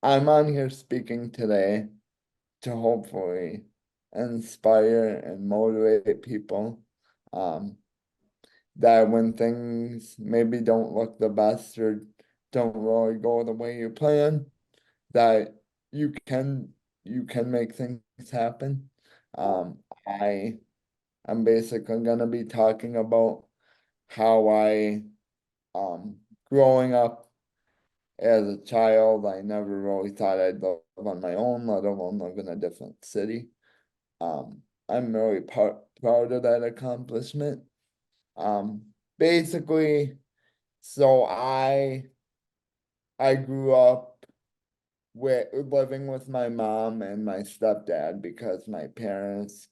I'm on here speaking today to hopefully inspire and motivate people. Um, that when things maybe don't look the best or don't really go the way you plan, that you can you can make things happen. Um, I I'm basically gonna be talking about how I um growing up as a child, I never really thought I'd live on my own, let alone live in a different city. I'm really proud of that accomplishment. Um, basically, so I grew up with living with my mom and my stepdad because my parents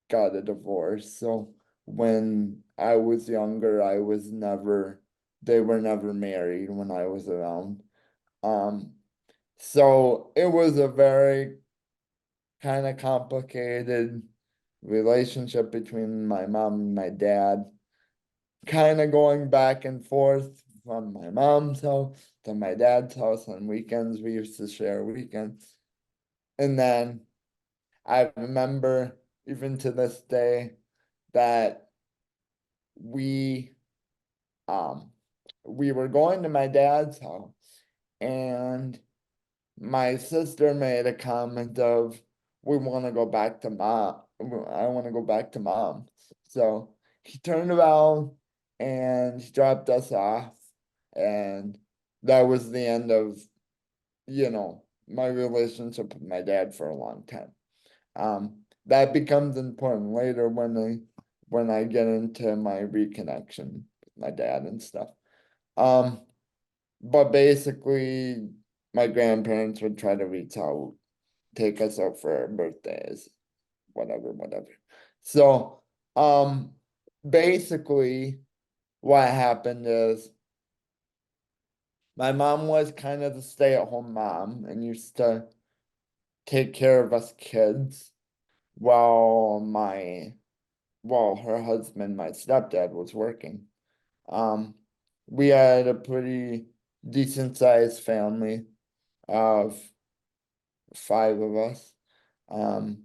got a divorce. So when I was younger, they were never married when I was around. Um, so it was a very kind of complicated relationship between my mom and my dad, kind of going back and forth from my mom's house to my dad's house on weekends. We used to share weekends. And then I remember, even to this day, that we um we were going to my dad's house and my sister made a comment of, we want to go back to mom. I want to go back to mom. So he turned around and he dropped us off. And that was the end of, my relationship with my dad for a long time. That becomes important later when I get into my reconnection with my dad and stuff. Um, but basically, my grandparents would try to reach out, take us out for our birthdays, whatever, whatever. So, basically, what happened is my mom was kind of the stay-at-home mom and used to take care of us kids while her husband, my stepdad, was working. Um, we had a pretty decent sized family of five of us. Um,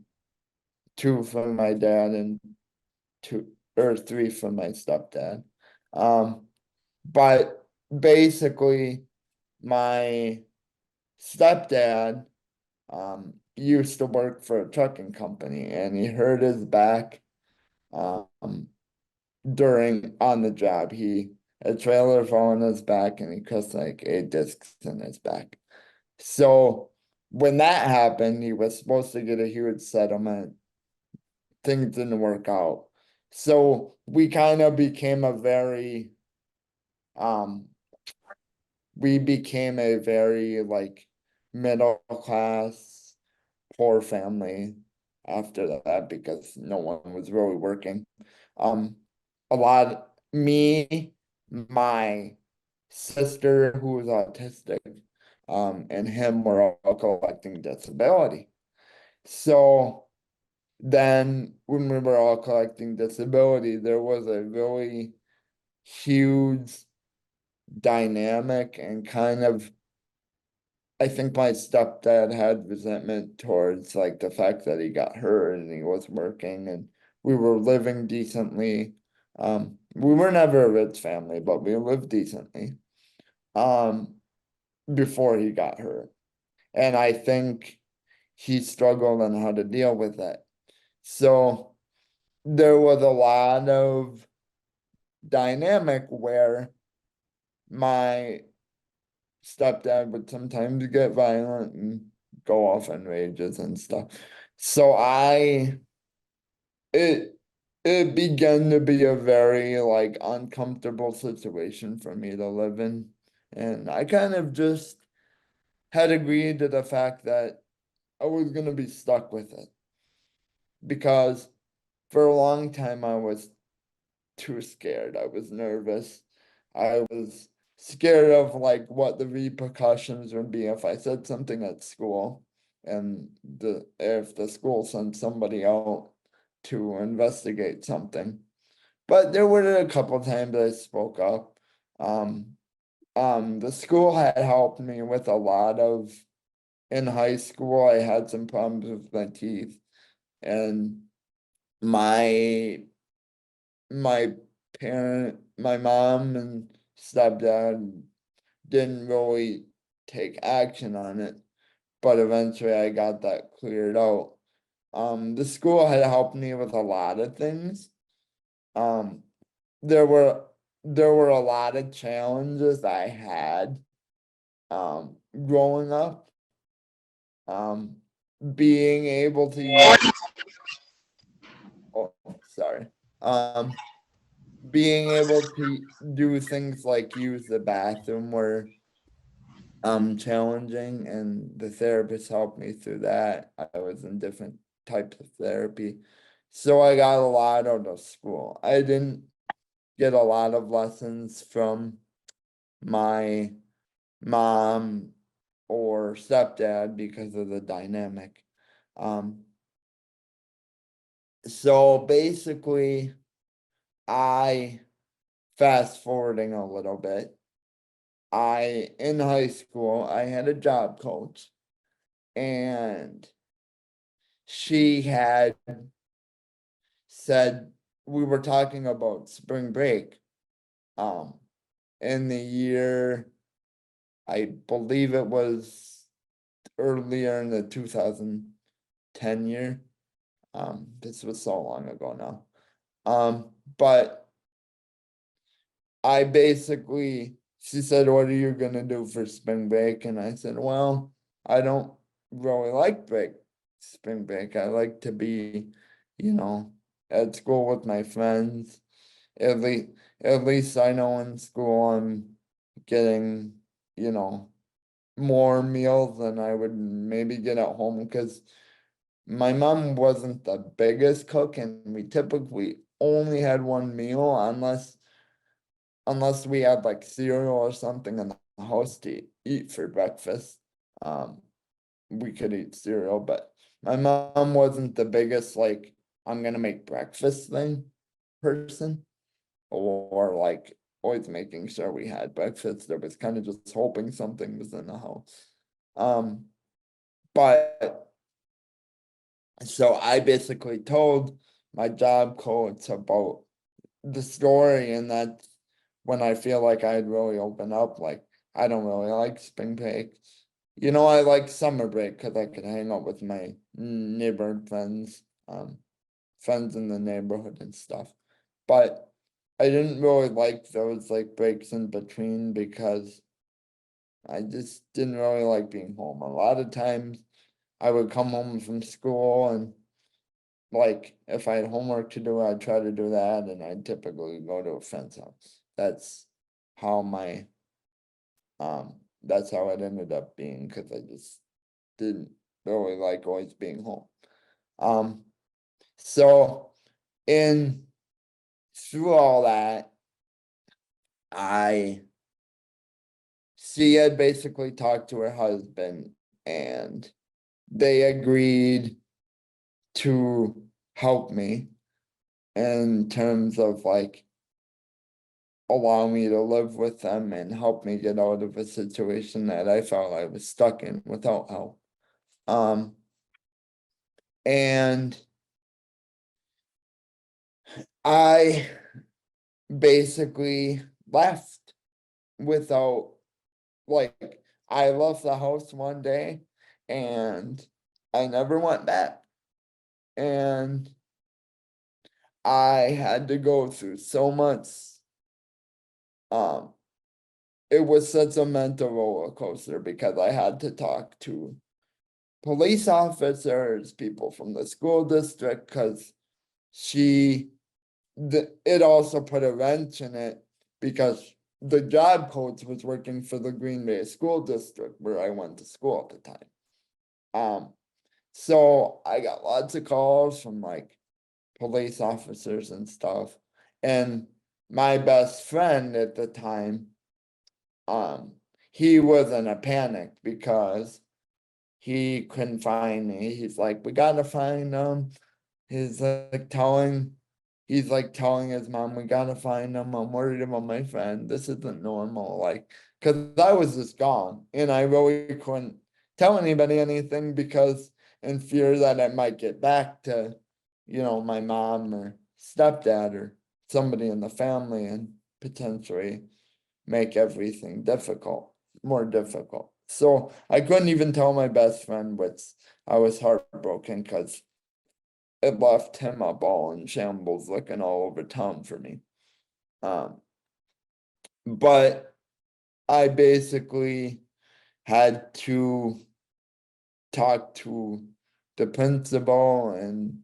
two from my dad and two or three from my stepdad. Um, but basically, my stepdad used to work for a trucking company and he hurt his back um, during on the job. A trailer fell on his back and he crushed like 8 discs in his back. So when that happened, he was supposed to get a huge settlement. Things didn't work out. So we kind of became um we became a very like middle class poor family after that because no one was really working. Um a lot me, my sister who was autistic, and him were all collecting disability. So then when we were all collecting disability, there was a really huge dynamic and kind of, I think my stepdad had resentment towards like the fact that he got hurt and he was working and we were living decently. We were never a rich family, but we lived decently um before he got hurt. And I think he struggled on how to deal with it. So there was a lot of dynamic where my stepdad would sometimes get violent and go off on rages and stuff. So it it began to be a very like uncomfortable situation for me to live in. And I kind of just had agreed to the fact that I was gonna be stuck with it because for a long time I was too scared. I was nervous. I was scared of like what the repercussions would be if I said something at school and if the school sent somebody out to investigate something. But there were a couple times I spoke up. The school had helped me with a lot of in high school, I had some problems with my teeth, and my my my mom and stepdad didn't really take action on it, but eventually I got that cleared out. The school had helped me with a lot of things. Um, there were there were a lot of challenges I had growing up. Um, being able to use, oh, sorry. Um, being able to do things like use the bathroom were challenging, and the therapist helped me through that. I was in different types of therapy. So I got a lot out of school. I didn't get a lot of lessons from my mom or stepdad because of the dynamic. Um, so basically, I fast forwarding a little bit. In high school, I had a job coach, and she had said we were talking about spring break. Um, in the year, I believe it was earlier in the 2010 year. This was so long ago now. But I basically, she said, "What are you gonna do for spring break?" And I said, "Well, I don't really like spring break. I like to be, you know, at school with my friends. At least, at least I know in school I'm getting, you know, more meals than I would maybe get at home because my mom wasn't the biggest cook, and we typically only had one meal unless we had like cereal or something in the house to eat for breakfast. Um, we could eat cereal, but my mom wasn't the biggest like I'm gonna make breakfast thing person, or like always making sure we had breakfast. There was kind of just hoping something was in the house. Um, but so I basically told my job coach about the story, and that when I feel like I'd really open up, like I don't really like spring break. I like summer break because I could hang out with my neighborhood friends, friends in the neighborhood and stuff. But I didn't really like those like breaks in between because I just didn't really like being home. A lot of times I would come home from school, and like if I had homework to do, I'd try to do that, and I'd typically go to a friend's house. How my that's how it ended up being because I just didn't really like always being home. Um, so in through all that, I she had basically talked to her husband, and they agreed to help me in terms of like allow me to live with them and help me get out of a situation that I felt I was stuck in without help. Um, and I basically left without, like, I left the house one day and I never went back. And I had to go through so much. Um, it was such a mental roller coaster because I had to talk to police officers, people from the school district, because it also put a wrench in it because the job coach was working for the Green Bay School District where I went to school at the time. So I got lots of calls from like police officers and stuff. And my best friend at the time, um, he was in a panic because he couldn't find me. He's like, "We gotta find him." He's like telling his mom, "We gotta find him. I'm worried about my friend. This isn't normal." Like, cause I was just gone and I really couldn't tell anybody anything because in fear that it might get back to, my mom or stepdad or somebody in the family and potentially make everything more difficult. So I couldn't even tell my best friend, which I was heartbroken because it left him a ball in shambles looking all over town for me. But I basically had to talk to the principal and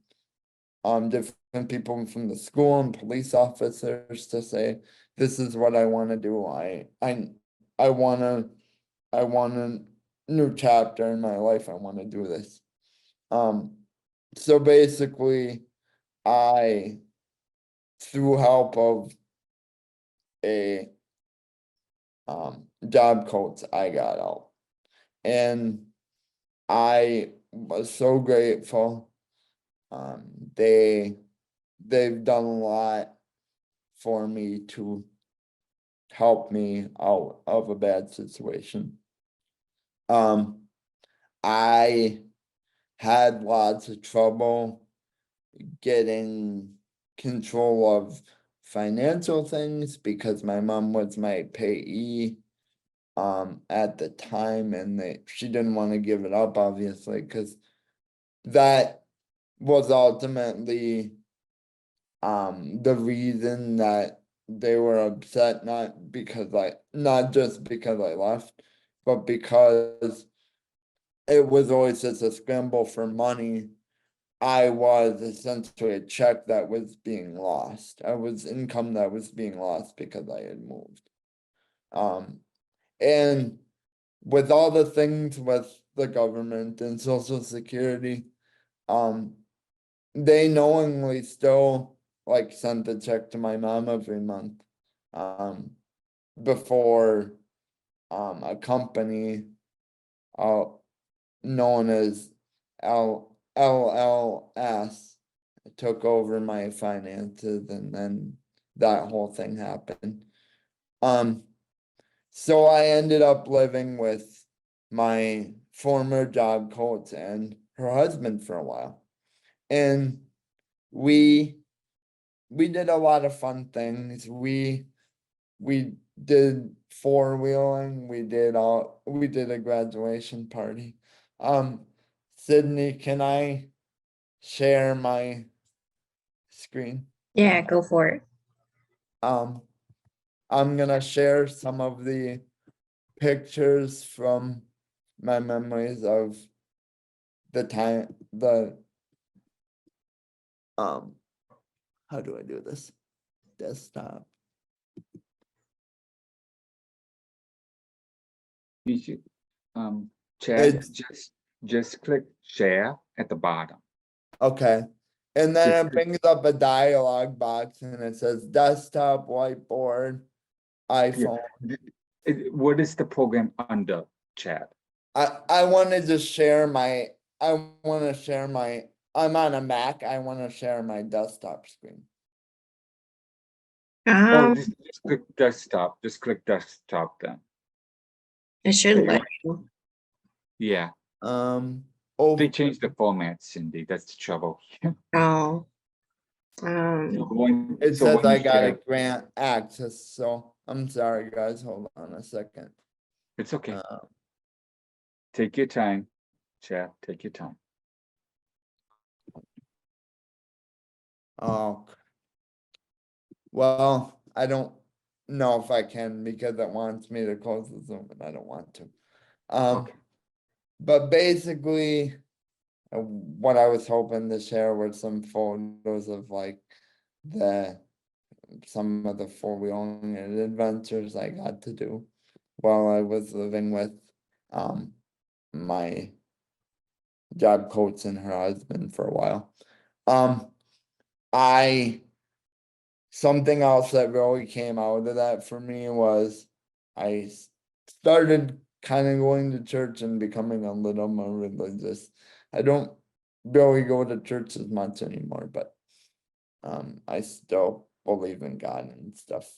different people from the school and police officers to say, this is what I want to do. I want a new chapter in my life. I want to do this. So basically I, through help of a job coach, I got out. And I was so grateful. Um, they they've done a lot for me to help me out of a bad situation. I had lots of trouble getting control of financial things because my mom was my payee at the time, and she didn't want to give it up, obviously, because that was ultimately the reason that they were upset, not just because I left, but because it was always just a scramble for money. I was essentially a check that was being lost. I was income that was being lost because I had moved. And with all the things with the government and Social Security, um, they knowingly still like sent a check to my mom every month. Before a company known as LLS took over my finances, and then that whole thing happened. So I ended up living with my former job coach and her husband for a while. And we we did a lot of fun things. We did four-wheeling, we did a graduation party. Sydney, can I share my screen? Yeah, go for it. Um, I'm gonna share some of the pictures from my memories of the um, how do I do this? Desktop. You should, Chad, It's just click share at the bottom. okay. And Just then it brings up a dialog box and it says desktop, whiteboard, iPhone. What is the program under, Chad? I wanted to share I'm on a Mac. I want to share my desktop screen. Oh, Um, just click desktop. Just click desktop then. it should Okay. let you. Yeah, Oh, they changed the format, Cindy. That's the trouble. Oh, it So says when you I got a share, grant access, so I'm sorry, guys. Hold on a second. it's okay. Uh, Take your time, Chad. Take your time. oh, well, I don't know if I can because it wants me to close the Zoom and I don't want to. Okay. But basically, what I was hoping to share were some photos of like the some of the four-wheeling adventures I got to do while I was living with my job coach and her husband for a while. I Something else that really came out of that for me was I started kind of going to church and becoming a little more religious. I don't really go to church as much anymore, but I still believe in God and stuff.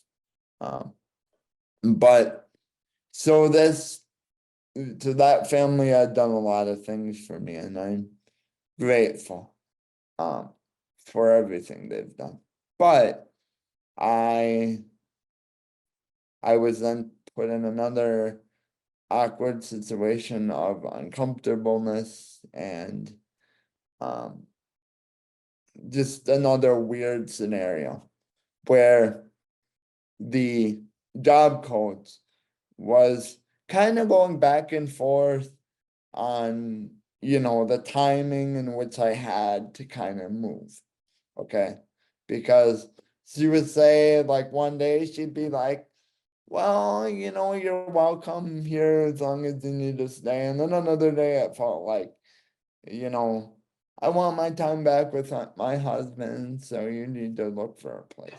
But so this so that family had done a lot of things for me, and I'm grateful um for everything they've done. But I was then put in another awkward situation of uncomfortableness and um just another weird scenario where the job coach was kind of going back and forth on, the timing in which I had to kind of move. Okay. Because she would say, like, one day she'd be like, well, you're welcome here as long as you need to stay. And then another day it felt like, you know, I want my time back with my husband, so you need to look for a place.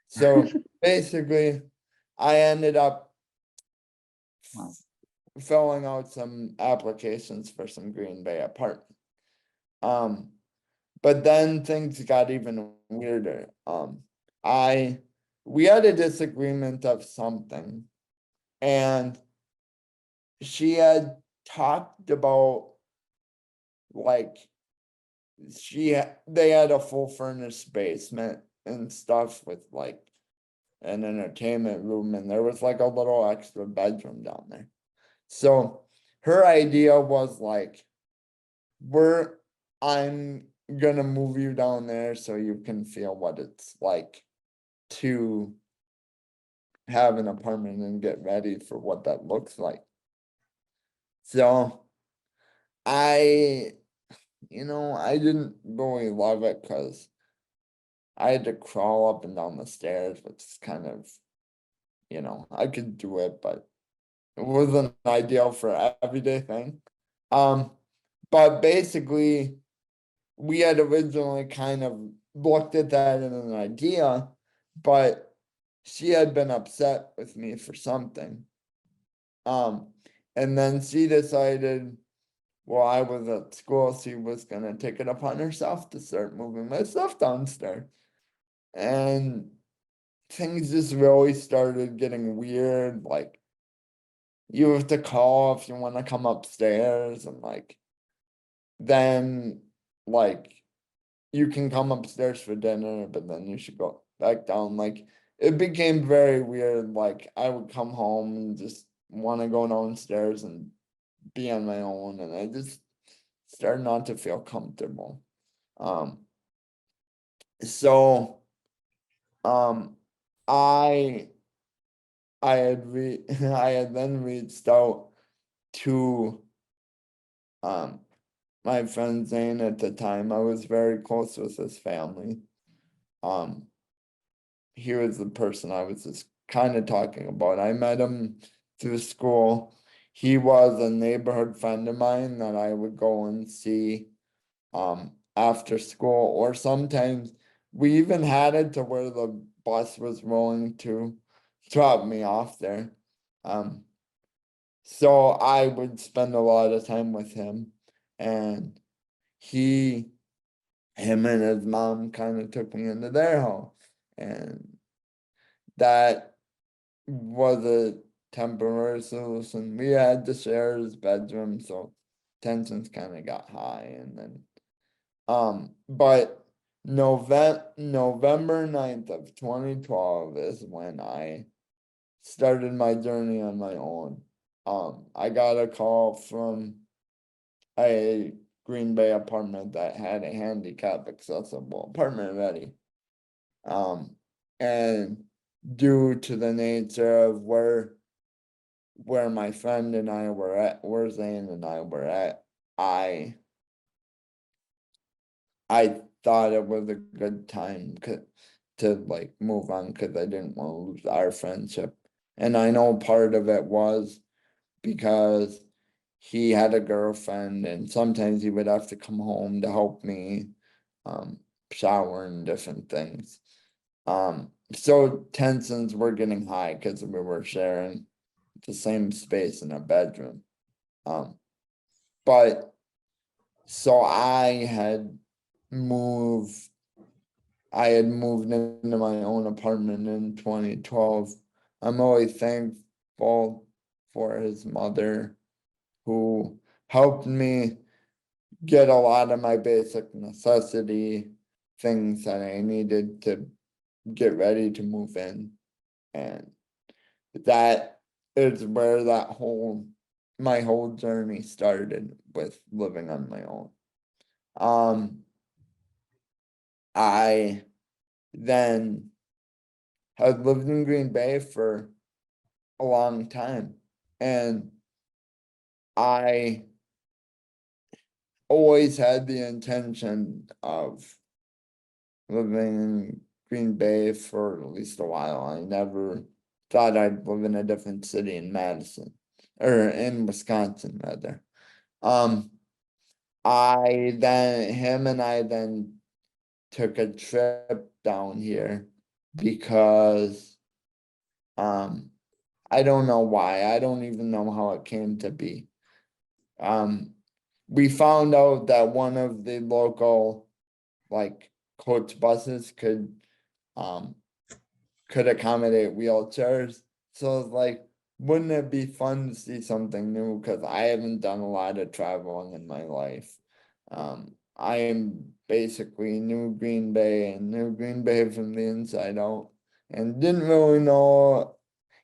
So basically, I ended up Wow. filling out some applications for some Green Bay apartment. But then things got even weirder. I we had a disagreement of something, and she had talked about, like, they had a full furnished basement and stuff with, like, an entertainment room, and there was like a little extra bedroom down there. So her idea was like, we're I'm gonna move you down there so you can feel what it's like to have an apartment and get ready for what that looks like. So I, I didn't really love it because I had to crawl up and down the stairs, which is kind of, I could do it, but it wasn't ideal for everyday thing. Um, but basically, we had originally kind of looked at that in an idea, but she had been upset with me for something. Um, and then she decided, while I was at school, she was gonna take it upon herself to start moving my stuff downstairs. And things just really started getting weird. Like, you have to call if you want to come upstairs, and like, then, like, you can come upstairs for dinner, but then you should go back down. Like, it became very weird. Like, I would come home and just want to go downstairs and be on my own, and I just started not to feel comfortable. Um, so um I I had then reached out to um my friend Zane at the time. I was very close with his family. Um, he was the person I was just kind of talking about. I met him through school. He was a neighborhood friend of mine that I would go and see after school, or sometimes we even had it to where the bus was willing to drop me off there. Um, so I would spend a lot of time with him, and he him and his mom kind of took me into their home, and that was a temporary solution. We had to share his bedroom, so tensions kind of got high, and then but November 9th of 2012 is when I started my journey on my own. I got a call from a Green Bay apartment that had a handicap accessible apartment ready. And due to the nature of where my friend and I were at, where Zane and I were at, I thought it was a good time to like move on, because I didn't want to lose our friendship. And I know part of it was because he had a girlfriend, and sometimes he would have to come home to help me um shower and different things. So tensions were getting high because we were sharing the same space in a bedroom. Um, but so moved I had moved into my own apartment in 2012. I'm always thankful for his mother who helped me get a lot of my basic necessity things that I needed to get ready to move in. And that is where my whole journey started with living on my own. I then had lived in Green Bay for a long time, and I always had the intention of living in Green Bay for at least a while. I never thought I'd live in a different city in Madison, or in Wisconsin rather. Him and I then took a trip down here because, I don't know why. I don't even know how it came to be. We found out that one of the local, like, coach buses could accommodate wheelchairs. So it's like, wouldn't it be fun to see something new? Because I haven't done a lot of traveling in my life. I am basically New Green Bay and New Green Bay from the inside out, and didn't really know.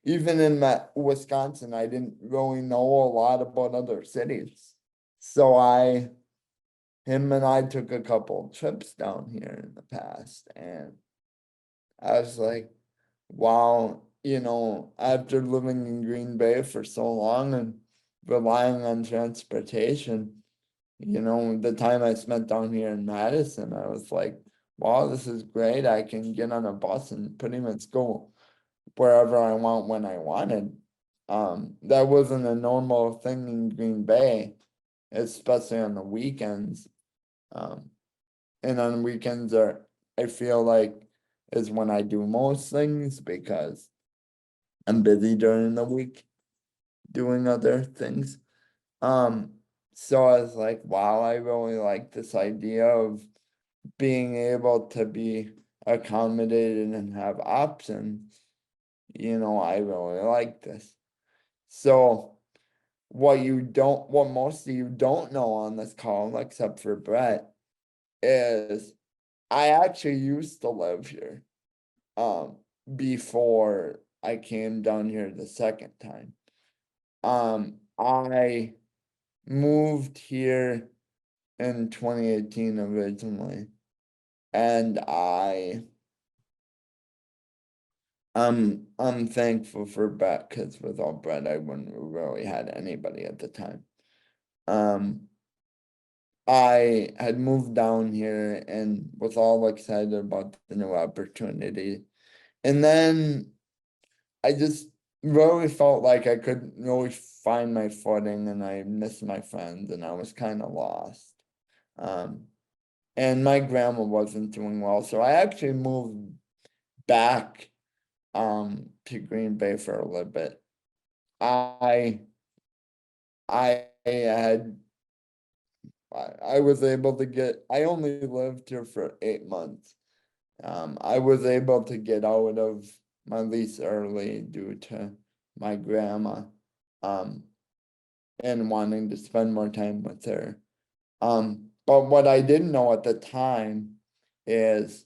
Even in Wisconsin, I didn't really know a lot about other cities. So him and I took a couple trips down here in the past, and I was like, wow, after living in Green Bay for so long and relying on transportation, the time I spent down here in Madison, I was like, wow, this is great. I can get on a bus and pretty much go wherever I want when I wanted. That wasn't a normal thing in Green Bay, especially on the weekends. Um, and on weekends I feel like is when I do most things because I'm busy during the week doing other things. Um, so I was like, wow, I really like this idea of being able to be accommodated and have options. I really like this. So what most of you don't know on this call, except for Brett, is I actually used to live here before I came down here the second time. I moved here in 2018 originally, and I'm thankful for Brett because without Brett I wouldn't have really had anybody at the time. I had moved down here and was all excited about the new opportunity. And then I just really felt like I couldn't really find my footing and I missed my friends and I was kind of lost. And my grandma wasn't doing well, so I actually moved back to Green Bay for a little bit. I had I was able to I only lived here for 8 months. I was able to get out of my lease early due to my grandma, um, and wanting to spend more time with her. But what I didn't know at the time is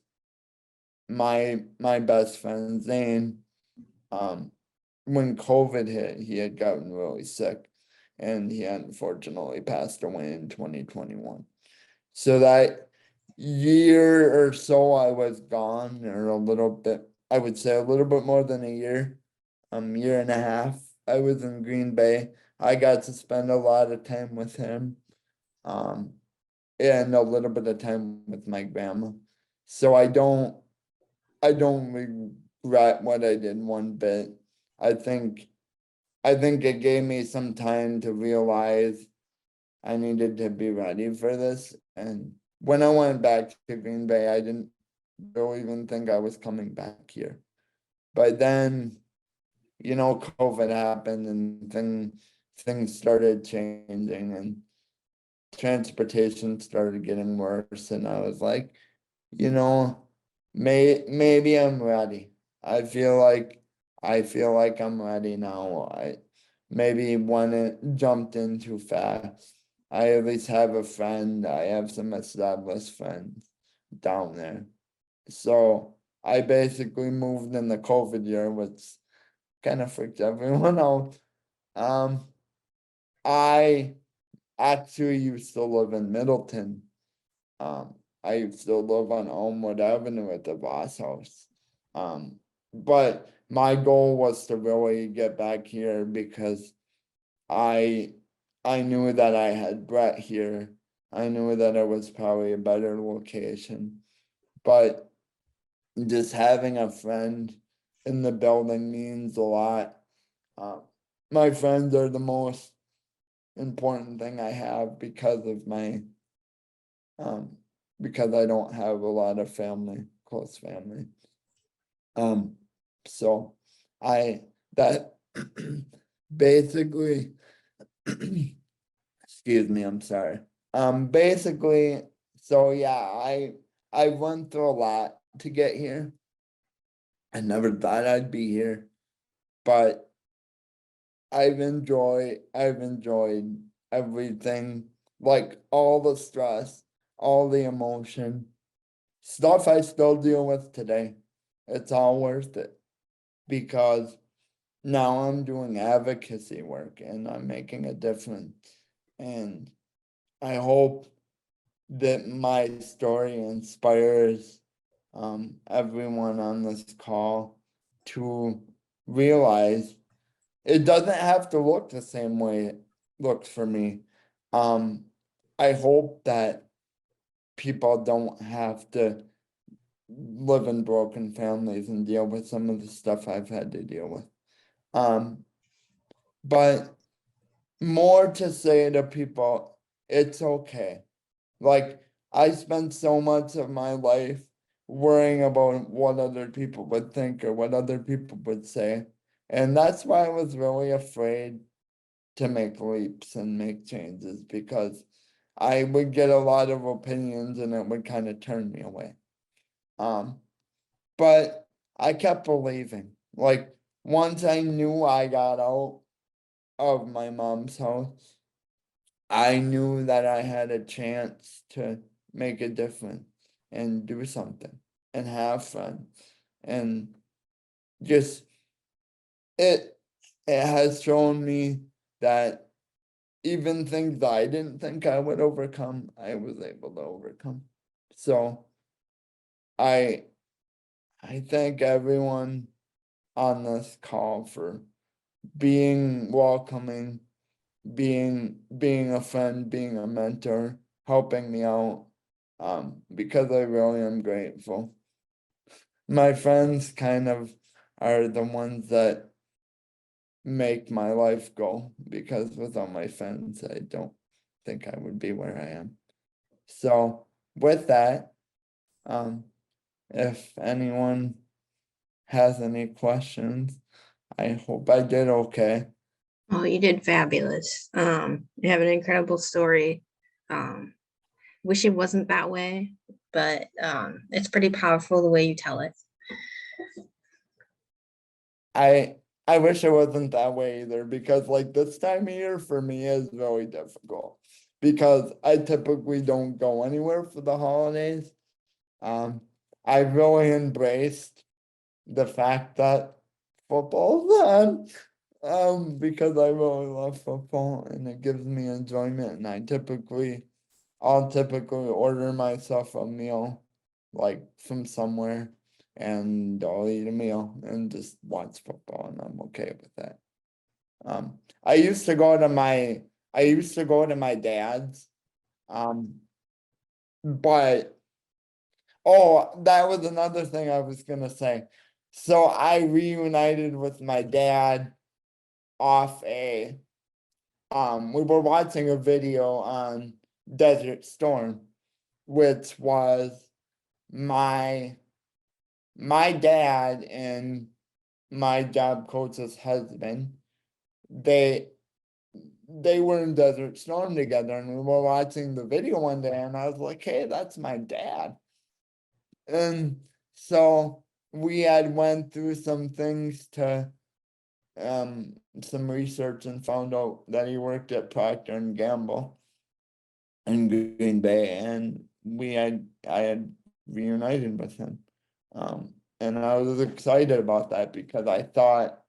my best friend Zane, when COVID hit, he had gotten really sick and he unfortunately passed away in 2021. So that year or so I was gone, or a little bit, I would say a little bit more than a year, year and a half, I was in Green Bay. I got to spend a lot of time with him, um, and a little bit of time with my grandma. So I don't regret what I did one bit. I think I think it gave me some time to realize I needed to be ready for this. And when I went back to Green Bay, I didn't really even think I was coming back here. But then, COVID happened and things started changing and transportation started getting worse. And I was like, you know, maybe I'm ready. I feel like I'm ready now. maybe when it jumped in too fast. I at least have a friend, I have some established friends down there. So I basically moved in the COVID year, which kind of freaked everyone out. I actually used to live in Middleton. I used to live on Elmwood Avenue at the Voss House. But my goal was to really get back here because I I knew that I had Brett here. I knew that it was probably a better location. But just having a friend in the building means a lot. My friends are the most important thing I have um because I don't have a lot of family, close family. So I that basically excuse me, I'm sorry. Basically, so yeah, I went through a lot to get here. I never thought I'd be here, but I've enjoyed everything, like all the stress, all the emotion, stuff I still deal with today. It's all worth it because now I'm doing advocacy work and I'm making a difference. And I hope that my story inspires everyone on this call to realize it doesn't have to look the same way it looks for me. Um, I hope that people don't have to live in broken families and deal with some of the stuff I've had to deal with. Um, but more to say to people, it's okay. Like, I spent so much of my life worrying about what other people would think or what other people would say. And that's why I was really afraid to make leaps and make changes because I would get a lot of opinions and it would kind of turn me away. Um, but I kept believing. Like, once I knew I got out of my mom's house, I knew that I had a chance to make a difference and do something and have fun. And just it it has shown me that even things that I didn't think I would overcome, I was able to overcome. So I I thank everyone on this call for being welcoming, being a friend, being a mentor, helping me out. Because I really am grateful. My friends kind of are the ones that make my life go because without my friends, I don't think I would be where I am. So with that, um, if anyone has any questions, I hope I did okay. Oh, you did fabulous. You have an incredible story. Wish it wasn't that way, but it's pretty powerful the way you tell it. I wish it wasn't that way either because like this time of year for me is really difficult because I typically don't go anywhere for the holidays. Um, I really embraced the fact that football's on. Because I really love football and it gives me enjoyment and I'll typically order myself a meal like from somewhere and I'll eat a meal and just watch football and I'm okay with that. Um, I used to go to my I used to go to my dad's, um, but oh, that was another thing I was gonna say. So I reunited with my dad off we were watching a video on Desert Storm, which was my my dad and my job coach's husband. They they were in Desert Storm together and we were watching the video one day and I was like, hey, that's my dad. And so we had went through some things to some research and found out that he worked at Procter and Gamble in Green Bay, and I had reunited with him. And I was excited about that because I thought,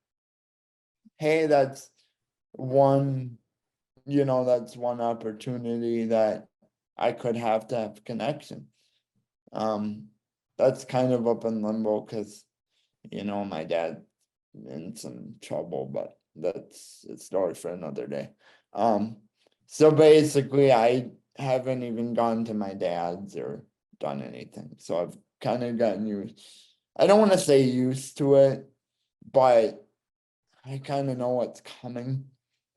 hey, that's one, that's one opportunity that I could have to have connection. That's kind of up in limbo because, my dad in some trouble, but that's a story for another day. So basically I haven't even gone to my dad's or done anything. So I've kind of gotten used, I don't want to say used to it, but I kind of know what's coming.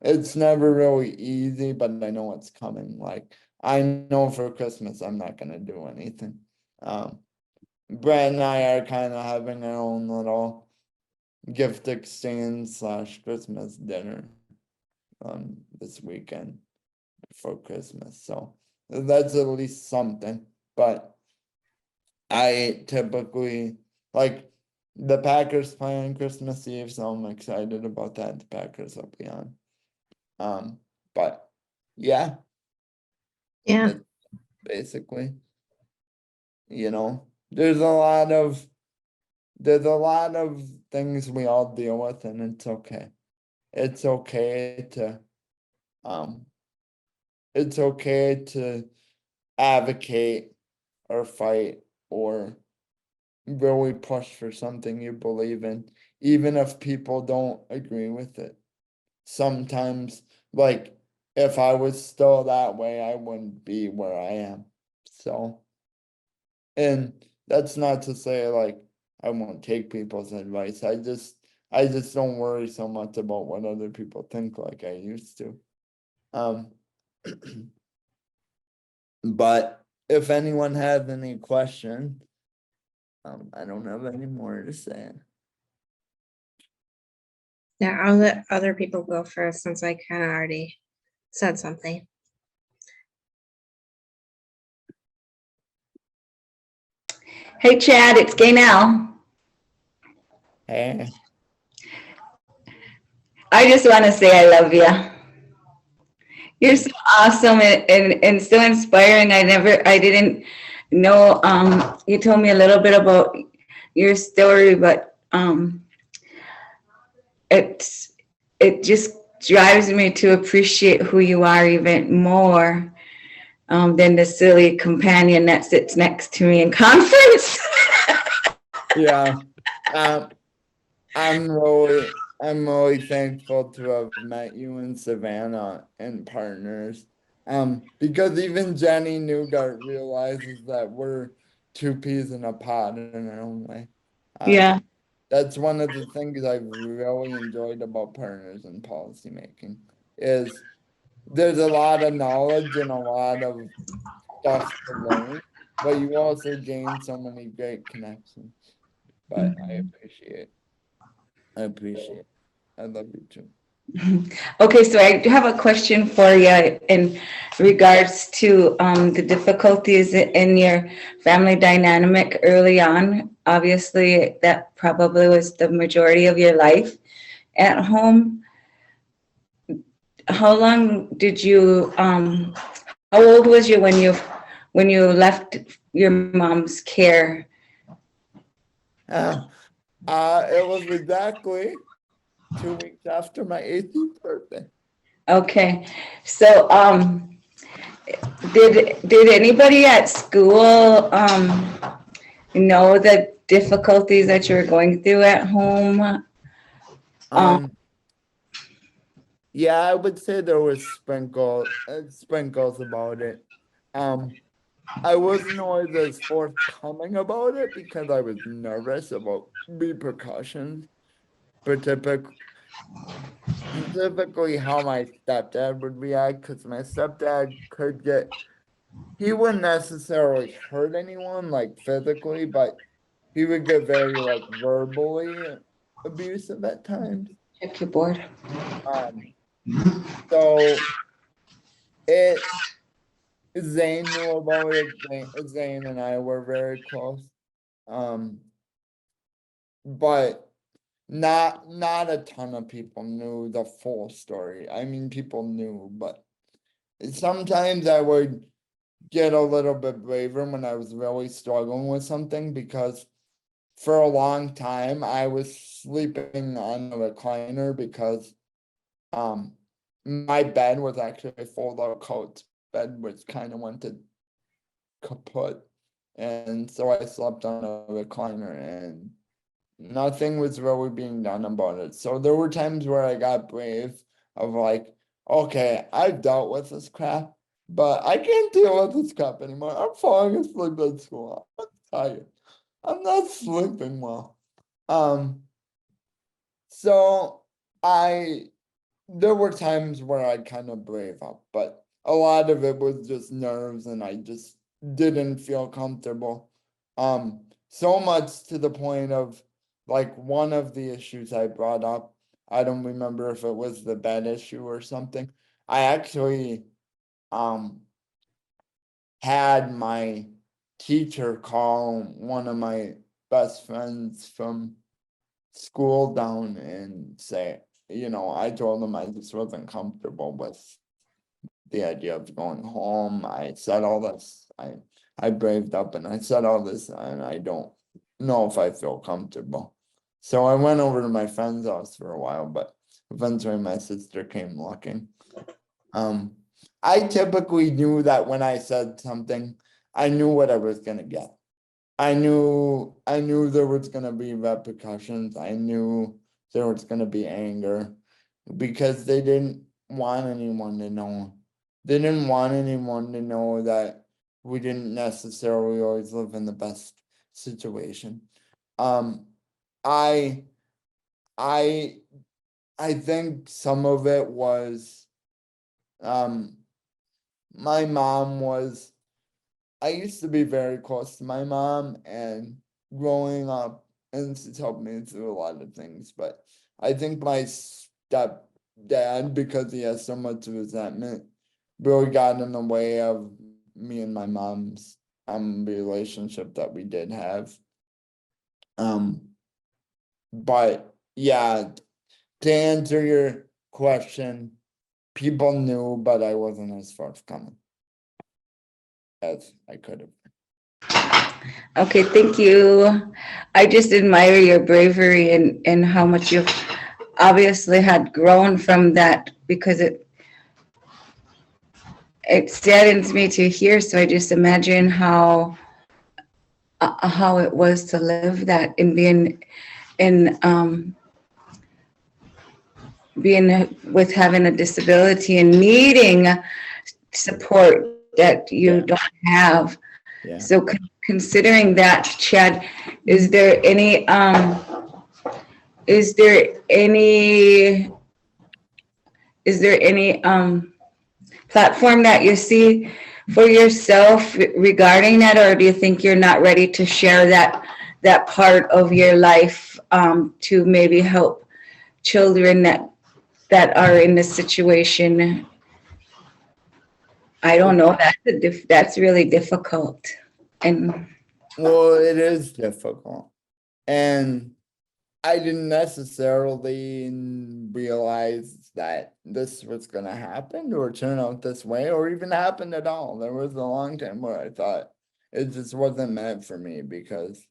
It's never really easy, but I know what's coming. Like I know for Christmas I'm not gonna do anything. Brett and I are kind of having our own little gift exchange / Christmas dinner this weekend for Christmas. So that's at least something. But I typically like the Packers playing Christmas Eve, so I'm excited about that. The Packers will be on. But yeah, Yeah. that's basically, there's a lot of things we all deal with, and it's okay. It's okay to um it's okay to advocate or fight or really push for something you believe in, even if people don't agree with it. Sometimes, like, if I was still that way, I wouldn't be where I am. So, and that's not to say like I won't take people's advice. I just don't worry so much about what other people think like I used to. Um, but if anyone has any questions, I don't have any more to say. Yeah, I'll let other people go first since I kind of already said something. Hey, Chad, it's Gaynell. Hey, I just want to say I love you. You're so awesome and so inspiring. I didn't know, you told me a little bit about your story, but it just drives me to appreciate who you are even more than the silly companion that sits next to me in conference. yeah. Um, I'm really thankful to have met you in Savannah and partners. Because even Jenny Newgart realizes that we're two peas in a pod in our own way. Yeah. That's one of the things I've really enjoyed about partners in policymaking is there's a lot of knowledge and a lot of stuff to learn, but you also gain so many great connections. But I appreciate. I love you too. Okay, so I do have a question for you in regards to the difficulties in your family dynamic early on. Obviously, that probably was the majority of your life at home. How long did you, how old was you when you left your mom's care? Uh, it was exactly 2 weeks after my 18th birthday. Okay, so did anybody at school know the difficulties that you were going through at home? Yeah, I would say there was sprinkles about it. I wasn't always as forthcoming about it because I was nervous about repercussions, but specifically how my stepdad would react, because my stepdad he wouldn't necessarily hurt anyone like physically, but he would get very like verbally abusive at times. Check your board. Um, so it Zane knew about it. Zane and I were very close. Um, but not a ton of people knew the full story. I mean, people knew, but sometimes I would get a little bit braver when I was really struggling with something, because for a long time I was sleeping on a recliner because my bed was actually a fold-out couch bed, which kind of went to kaput. And so I slept on a recliner and nothing was really being done about it. So there were times where I got brave of like, okay, I've dealt with this crap, but I can't deal with this crap anymore. I'm falling asleep at school. I'm tired. I'm not sleeping well. So I there were times where I'd kind of brave up, but a lot of it was just nerves and I just didn't feel comfortable. So much to the point of like one of the issues I brought up, I don't remember if it was the bed issue or something. I actually um had my teacher call one of my best friends from school down and say, I told him I just wasn't comfortable with the idea of going home. I said all this. I braved up and I said all this, and I don't know if I feel comfortable. So I went over to my friend's house for a while, but eventually my sister came looking. I typically knew that when I said something, I knew what I was gonna get. I knew there was gonna be repercussions. I knew there was gonna be anger because they didn't want anyone to know. They didn't want anyone to know that we didn't necessarily always live in the best situation. Um, I I I think some of it was um my mom was I used to be very close to my mom, and growing up, and she's helped me through a lot of things. But I think my stepdad, because he has so much resentment, really got in the way of me and my mom's relationship that we did have. Um, but yeah, to answer your question, people knew, but I wasn't as forthcoming as I could have. Okay, thank you. I just admire your bravery and how much you've obviously had grown from that, because it saddens me to hear. So I just imagine how it was to live that and being with having a disability and needing support that you Yeah. don't have. Yeah. So considering that, Chad, is there any is there any is there any platform that you see for yourself regarding that, or do you think you're not ready to share that part of your life to maybe help children that are in this situation? I don't know. That's really difficult. And Well, it is difficult. And I didn't necessarily realize that this was going to happen or turn out this way or even happen at all. There was a long time where I thought it just wasn't meant for me, because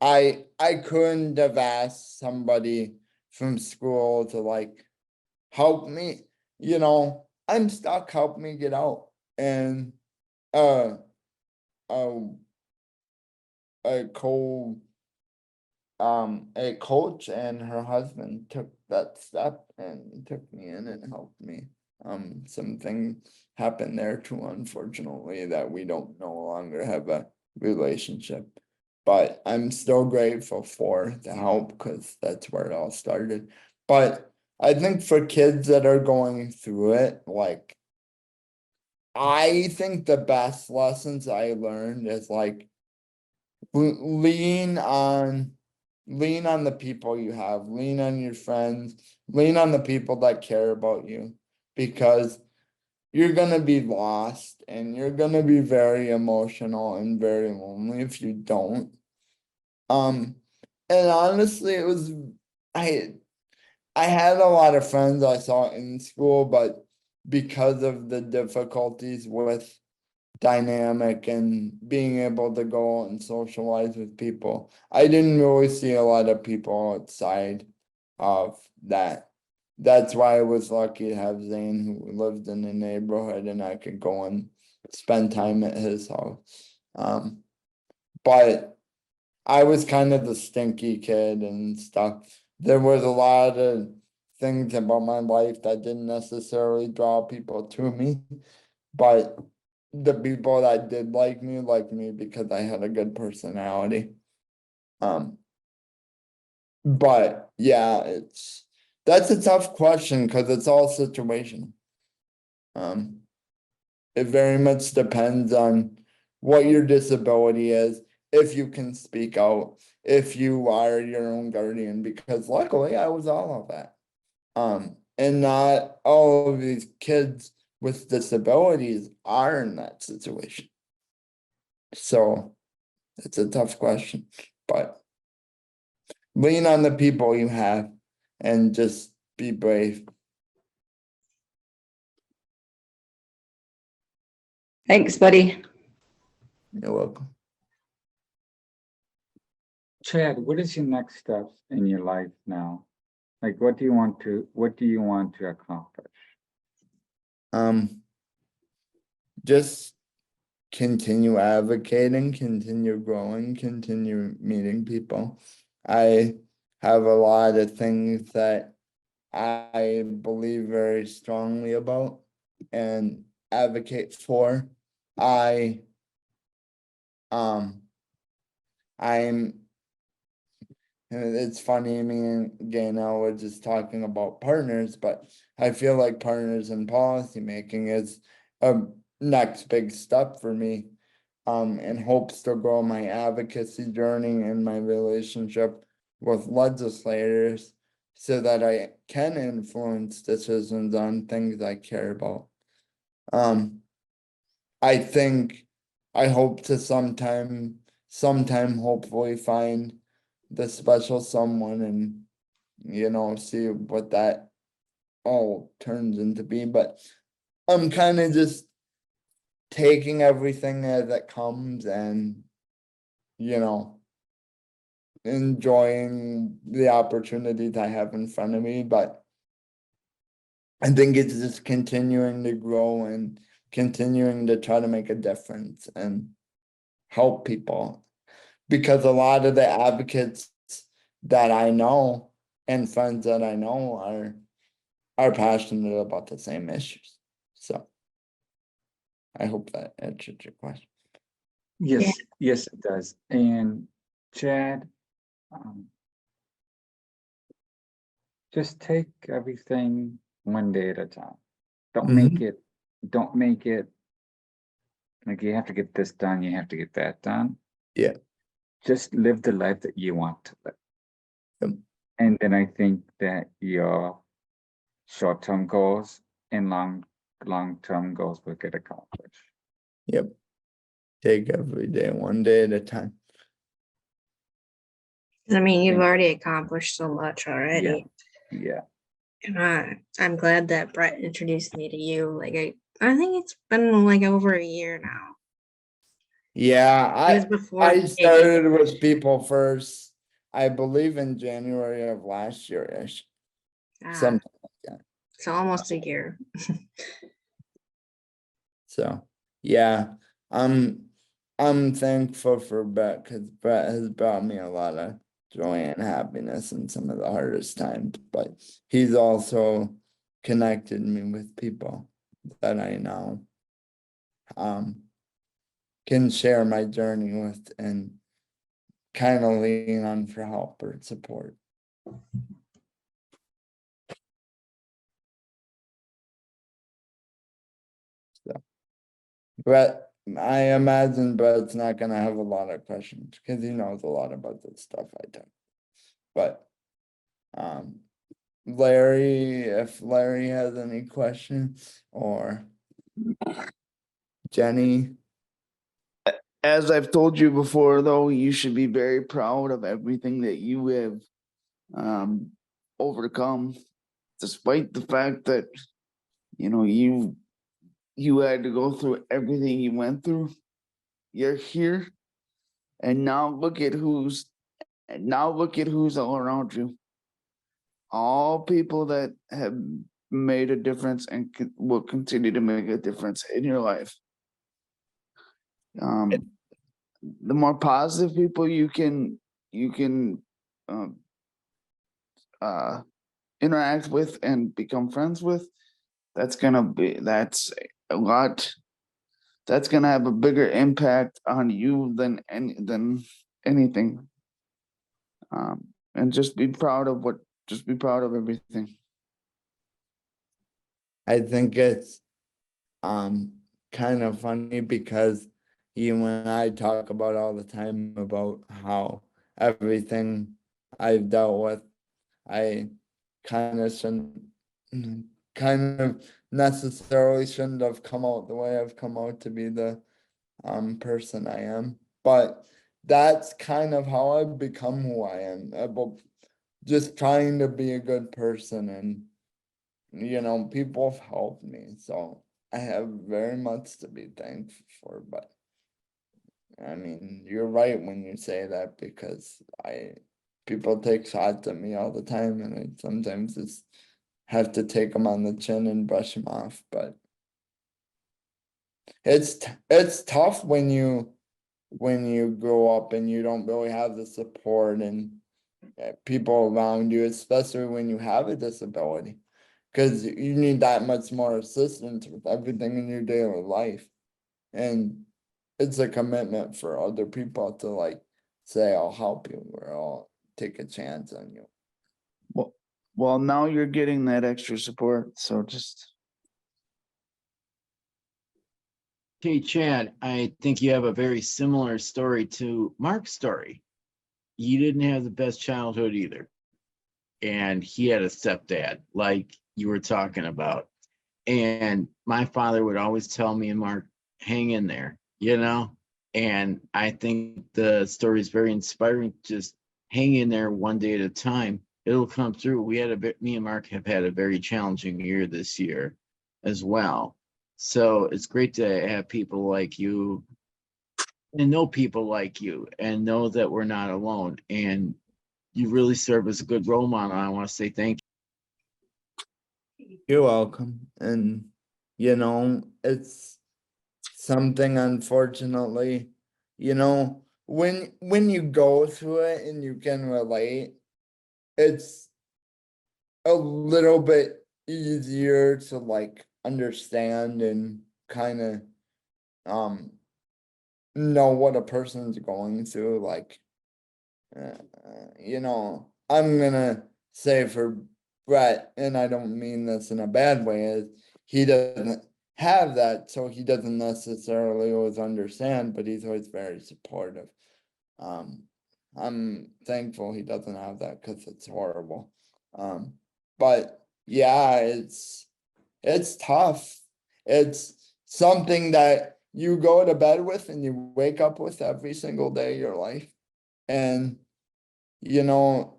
I couldn't have asked somebody from school to like help me, I'm stuck, help me get out. And uh a a co a coach and her husband took that step and took me in and helped me. Something happened there too, unfortunately, that we don't no longer have a relationship. But I'm still grateful for the help, because that's where it all started. But I think for kids that are going through it, like, I think the best lessons I learned is like lean on the people you have, lean on your friends, lean on the people that care about you, because you're gonna be lost and you're gonna be very emotional and very lonely if you don't. And honestly, I had a lot of friends I saw in school, but because of the difficulties with dynamic and being able to go out and socialize with people, I didn't really see a lot of people outside of that. That's why I was lucky to have Zane, who lived in the neighborhood, and I could go and spend time at his house. But I was kind of the stinky kid and stuff. There was a lot of things about my life that didn't necessarily draw people to me, but the people that did like me because I had a good personality. But yeah, that's a tough question because it's all situational. It very much depends on what your disability is, if you can speak out, if you are your own guardian, because luckily I was all of that. And not all of these kids with disabilities are in that situation. So it's a tough question, but lean on the people you have and just be brave. Thanks, buddy. You're welcome. Chad, what is your next steps in your life now? Like, what do you want to accomplish? Just continue advocating, continue growing, continue meeting people. I have a lot of things that I believe very strongly about and advocate for. I'm it's funny, me and Gaynell were just talking about partners, but I feel like partners in policy making is a next big step for me. And hopes to grow my advocacy journey and my relationship with legislators so that I can influence decisions on things I care about. I think I hope to sometime hopefully find the special someone and see what that all turns into be. But I'm kind of just taking everything as it comes and enjoying the opportunities I have in front of me. But I think it's just continuing to grow and continuing to try to make a difference and help people. Because a lot of the advocates that I know and friends that I know are passionate about the same issues. So I hope that answered your question. Yes, yes, it does. And Chad, just take everything one day at a time. Don't make it like you have to get this done, you have to get that done. Yeah. Just live the life that you want to live. Yep. And then I think that your short-term goals and long-term goals will get accomplished. Yep. Take every day, one day at a time. I mean, you've Thank- already accomplished so much already. Yeah. And I'm glad that Brett introduced me to you. Like I think it's been like over a year now. Yeah, It was before I baby. started with people first, I believe in January of last year-ish. Ah, Something like that. so almost a year. So yeah, I'm thankful for Brett because Brett has brought me a lot of joy and happiness in some of the hardest times, but he's also connected me with people that I know can share my journey with and kind of lean on for help or support. So Brett, I imagine Brett's not gonna have a lot of questions because he knows a lot about the stuff I do. But Larry, if Larry has any questions, or Jenny. As I've told you before, though, you should be very proud of everything that you have overcome, despite the fact that, you know, you had to go through everything you went through. You're here, and now look at who's all around you. All people that have made a difference and will continue to make a difference in your life. The more positive people you can um, interact with and become friends with, that's a lot. That's gonna have a bigger impact on you than anything. And just be proud of everything. I think it's kind of funny because you and I talk about all the time about how everything I've dealt with, I kind of shouldn't kind of necessarily shouldn't have come out the way I've come out to be the person I am. But that's kind of how I've become who I am. About just trying to be a good person, and people have helped me. So I have very much to be thankful for. But I mean, you're right when you say that, because people take shots at me all the time, and I sometimes just have to take them on the chin and brush them off. But it's tough when you grow up and you don't really have the support and people around you, especially when you have a disability, because you need that much more assistance with everything in your daily life. And it's a commitment for other people to like say, I'll help you, or I'll take a chance on you. Well, now you're getting that extra support, so just Okay, Chad, I think you have a very similar story to Mark's story. You didn't have the best childhood either. And he had a stepdad, like you were talking about. And my father would always tell me and Mark, hang in there, And I think the story is very inspiring. Just hang in there one day at a time. It'll come through. Me and Mark have had a very challenging year this year as well. So it's great to have people like you and know people like you and know that we're not alone. And you really serve as a good role model. I want to say thank you. You're welcome. And it's something, unfortunately, when you go through it and you can relate, it's a little bit easier to like understand and kind of know what a person's going through. Like I'm gonna say for Brett, and I don't mean this in a bad way, is he doesn't have that, so he doesn't necessarily always understand, but he's always very supportive. I'm thankful he doesn't have that, because it's horrible. But yeah, it's tough. It's something that you go to bed with and you wake up with every single day of your life. And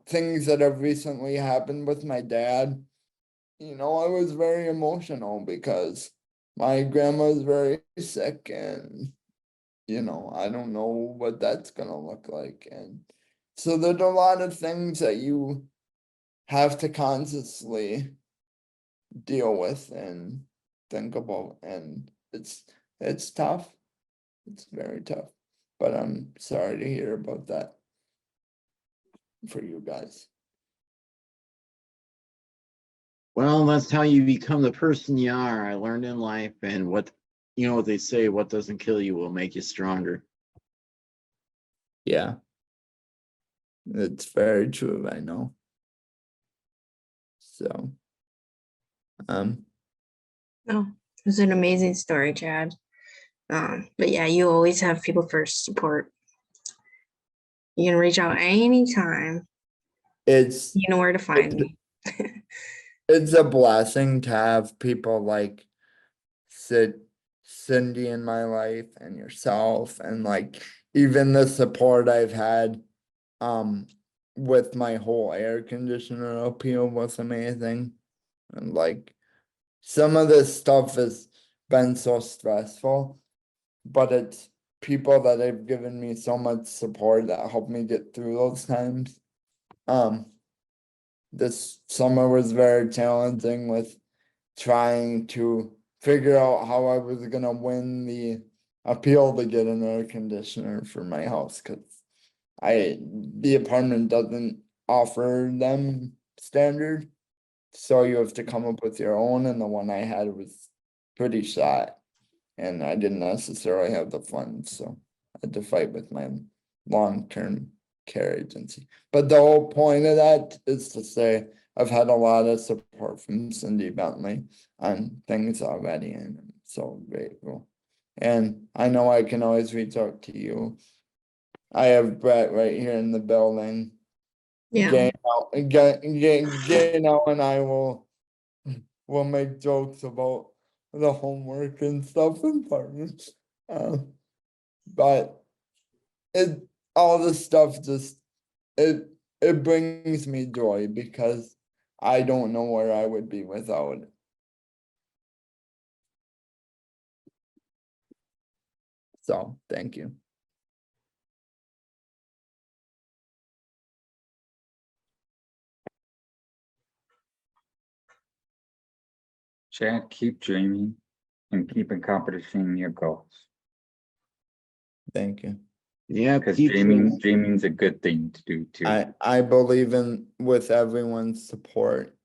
things that have recently happened with my dad, I was very emotional because my grandma is very sick, and I don't know what that's gonna look like. And so there's a lot of things that you have to consciously deal with and think about, and it's tough. It's very tough. But I'm sorry to hear about that for you guys. Well, that's how you become the person you are. I learned in life, and what they say, what doesn't kill you will make you stronger. Yeah, it's very true, I know. So, No, it was an amazing story, Chad. But yeah, you always have people first support. You can reach out anytime. it's You know where to find me. it's a blessing to have people like Cindy in my life, and yourself, and like even the support I've had with my whole air conditioner appeal was amazing. And like some of this stuff has been so stressful, but it's people that have given me so much support that helped me get through those times. This summer was very challenging with trying to figure out how I was gonna win the appeal to get an air conditioner for my house, cause the apartment doesn't offer them standard. So you have to come up with your own, and the one I had was pretty shot. And I didn't necessarily have the funds, so I had to fight with my long-term care agency. But the whole point of that is to say I've had a lot of support from Cindy Bentley on things already, and I'm so grateful. And I know I can always reach out to you. I have Brett right here in the building. Yeah. Gaino and I will make jokes about the homework and stuff in partners. But it all this stuff just it brings me joy because I don't know where I would be without it. So thank you. Chad, keep dreaming and keep accomplishing your goals. Thank you. Yeah, Because keep dreaming's a good thing to do too. I believe in with everyone's support,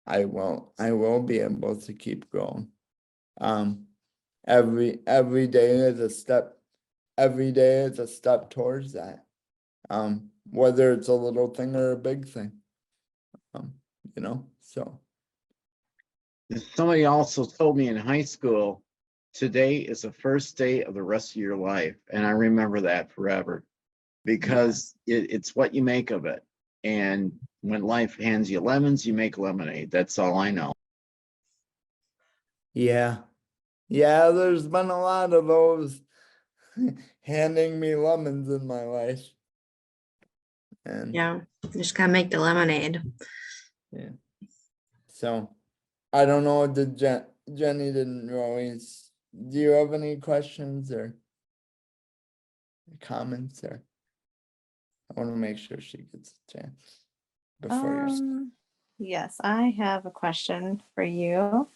I will be able to keep going. Every day is a step. Every day is a step towards that. Whether it's a little thing or a big thing. So Somebody also told me in high school, today is the first day of the rest of your life. And I remember that forever because it's what you make of it. And when life hands you lemons, you make lemonade. That's all I know. yeah. Yeah, there's been a lot of those handing me lemons in my life. And Yeah. Just gotta make the lemonade. yeah. So I don't know, Jenny didn't always, do you have any questions or comments there? I want to make sure she gets a chance before you're. Yes, I have a question for you.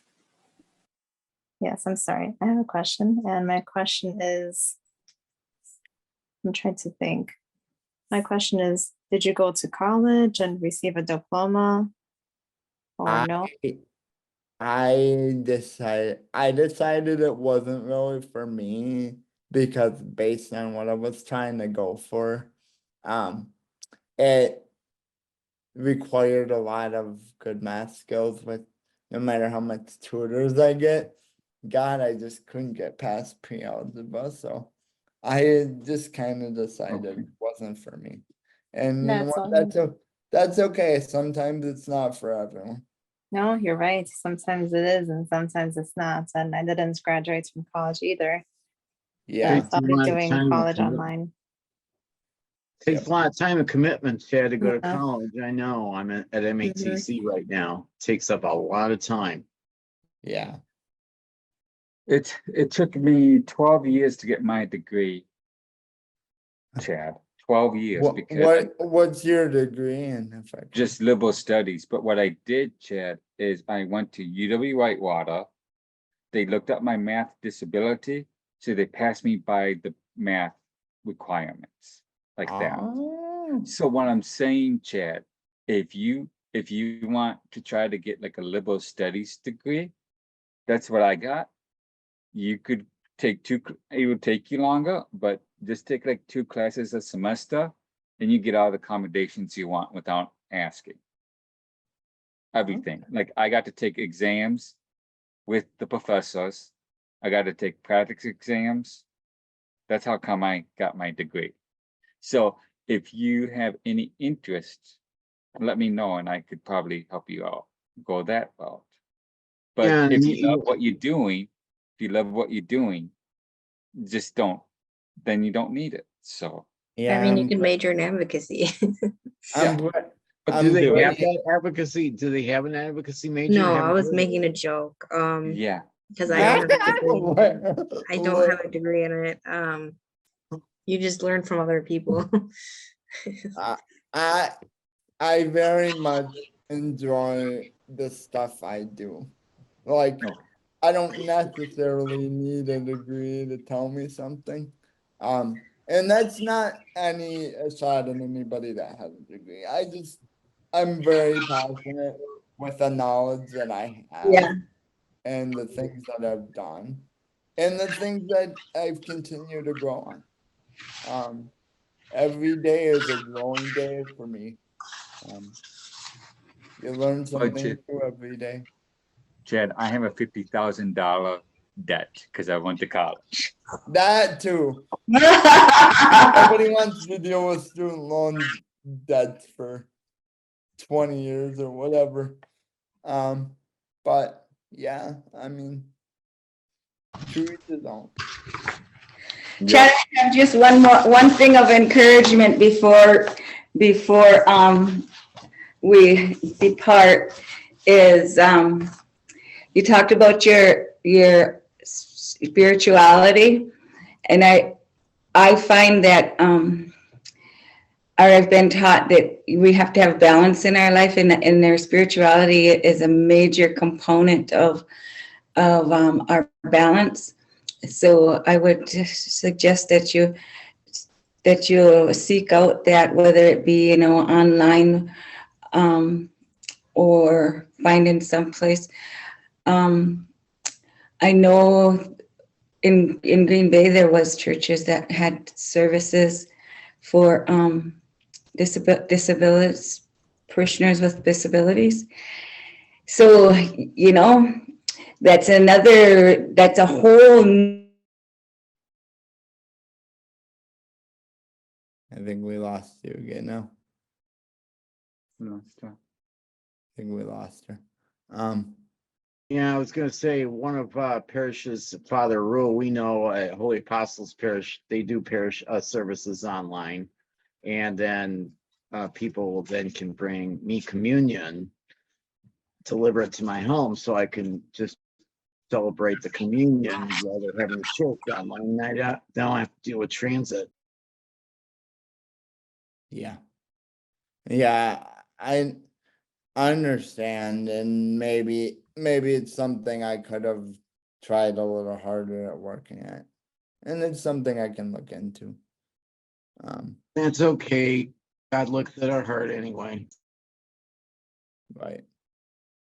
Yes, I'm sorry. I have a question, and my question is, I'm trying to think. My question is, did you go to college and receive a diploma? Or no? I decided it wasn't really for me because based on what I was trying to go for, it required a lot of good math skills with no matter how much tutors I get. God, I just couldn't get past pre-algebra, so I just kind of decided Okay. it wasn't for me. And you know That's what? all. That's okay. Sometimes it's not for everyone. No, you're right. Sometimes it is, and sometimes it's not. And I didn't graduate from college either. Yeah. Takes a I'll be lot of doing time. college online. Takes a lot of time and commitment, Chad, to go to Yeah. college. I know. I'm at MATC right now. Takes up a lot of time. Yeah. It took me 12 years to get my degree, Chad. 12 years because What's your degree in? If I could? just liberal studies. But what I did, Chad, is I went to UW Whitewater. They looked up my math disability, so they passed me by the math requirements like that. Oh, So what I'm saying, Chad, if you want to try to get like a liberal studies degree, that's what I got. You could take it would take you longer, but just take like 2 classes a semester and you get all the accommodations you want without asking. Everything. Like I got to take exams with the professors. I got to take practice exams. That's how come I got my degree. So if you have any interest, let me know and I could probably help you out, go that route. But Yeah, if you love what you're doing, just don't, then you don't need it. So Yeah, I mean, you can major in advocacy. I'm, Yeah. pre- But I'm do they Do they have, pretty- have advocacy? Do they have an advocacy major? No, I Haven't was heard of making it. a joke. yeah, Because I don't have a degree. What- I don't have a degree in it. You just learn from other people. I, I I very much enjoy the stuff I do. Like, Okay. I don't necessarily need a degree to tell me something. And that's not any shot at anybody that has a degree. I'm very passionate with the knowledge that I Yeah. have and the things that I've done and the things that I've continued to grow on. Every day is a growing day for me. Um, you learn something new every day. Chad, I have a $50,000 debt because I went to college. That too. Nobody wants to deal with student loan debt for 20 years or whatever. But yeah, I mean, to each his own. Chad, I have just one thing of encouragement before we depart is, you talked about your spirituality, and I find that, or I've been taught that we have to have balance in our life, and their spirituality is a major component of our balance. So I would just suggest that you seek out that, whether it be, online, or finding someplace. I know in Green Bay, there was churches that had services for disabilities, parishioners with disabilities. So, that's a whole. I think we lost you again now. No, stop. I think we lost her. Yeah, I was gonna say, one of parishes, Father Rule, we know at Holy Apostles Parish, they do parish services online. And then people then can bring me communion, deliver it to my home so I can just celebrate the communion while they're having church online. I don't have to deal with transit. Yeah. Yeah, I understand, and maybe it's something I could have tried a little harder at working at. And it's something I can look into. That's okay. God looks at our heart anyway. Right.